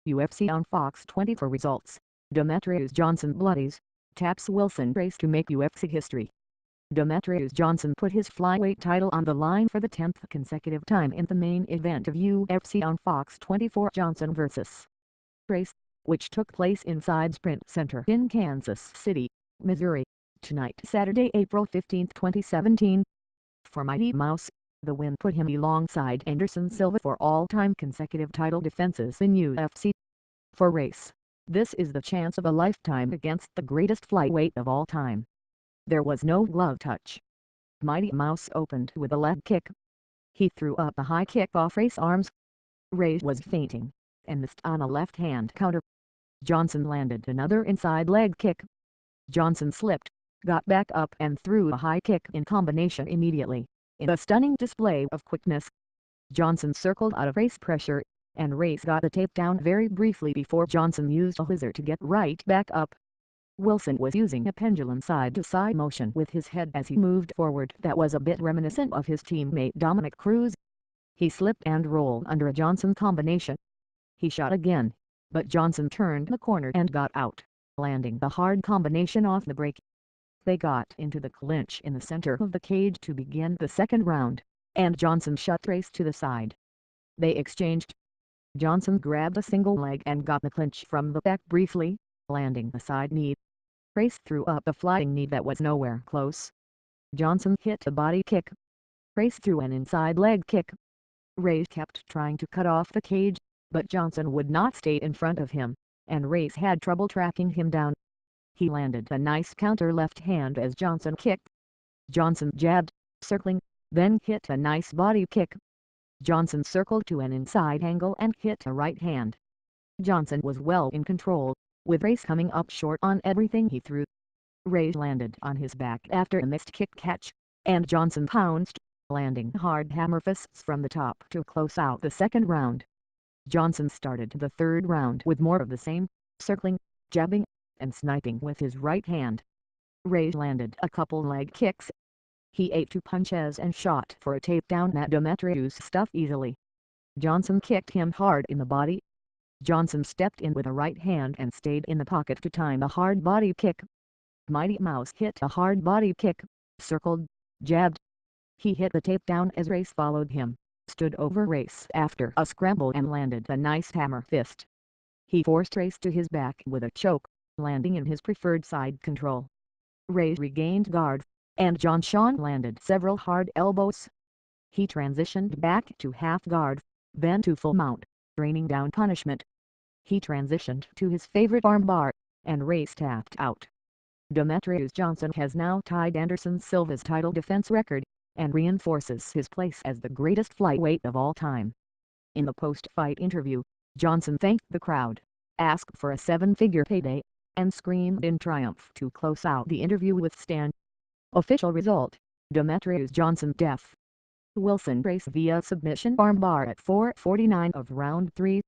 UFC on Fox 24 results. Demetrious Johnson bloodies, taps Wilson Reis to make UFC history. Demetrious Johnson put his flyweight title on the line for the 10th consecutive time in the main event of UFC on Fox 24 Johnson vs. Reis, which took place inside Sprint Center in Kansas City, Missouri, tonight Saturday, April 15, 2017. For Mighty Mouse, the win put him alongside Anderson Silva for all-time consecutive title defenses in UFC. For Reis, this is the chance of a lifetime against the greatest flyweight of all time. There was no glove touch. Mighty Mouse opened with a leg kick. He threw up a high kick off Reis' arms. Reis was feinting, and missed on a left-hand counter. Johnson landed another inside leg kick. Johnson slipped, got back up and threw a high kick in combination immediately, in a stunning display of quickness. Johnson circled out of Reis' pressure, and Reis got the takedown very briefly before Johnson used a whizzer to get right back up. Wilson was using a pendulum side-to-side motion with his head as he moved forward that was a bit reminiscent of his teammate Dominick Cruz. He slipped and rolled under a Johnson combination. He shot again, but Johnson turned the corner and got out, landing the hard combination off the break. They got into the clinch in the center of the cage to begin the second round, and Johnson shot Reis to the side. They exchanged. Johnson grabbed a single leg and got the clinch from the back briefly, landing a side knee. Reis threw up a flying knee that was nowhere close. Johnson hit a body kick. Reis threw an inside leg kick. Reis kept trying to cut off the cage, but Johnson would not stay in front of him, and Reis had trouble tracking him down. He landed a nice counter left hand as Johnson kicked. Johnson jabbed, circling, then hit a nice body kick. Johnson circled to an inside angle and hit a right hand. Johnson was well in control, with Reis coming up short on everything he threw. Reis landed on his back after a missed kick catch, and Johnson pounced, landing hard hammer fists from the top to close out the second round. Johnson started the third round with more of the same, circling, jabbing, and sniping with his right hand. Reis landed a couple leg kicks. He ate two punches and shot for a takedown that Demetrious stuffed easily. Johnson kicked him hard in the body. Johnson stepped in with a right hand and stayed in the pocket to time a hard body kick. Mighty Mouse hit a hard body kick, circled, jabbed. He hit the takedown as Reis followed him, stood over Reis after a scramble and landed a nice hammer fist. He forced Reis to his back with a choke, landing in his preferred side control. Reis regained guard, and Johnson landed several hard elbows. He transitioned back to half guard, then to full mount, raining down punishment. He transitioned to his favorite armbar, and Reis tapped out. Demetrious Johnson has now tied Anderson Silva's title defense record, and reinforces his place as the greatest flyweight of all time. In the post-fight interview, Johnson thanked the crowd, asked for a seven-figure payday, and screamed in triumph to close out the interview with Stan. Official result: Demetrious Johnson def. Wilson Reis via submission armbar at 4:49 of round 3.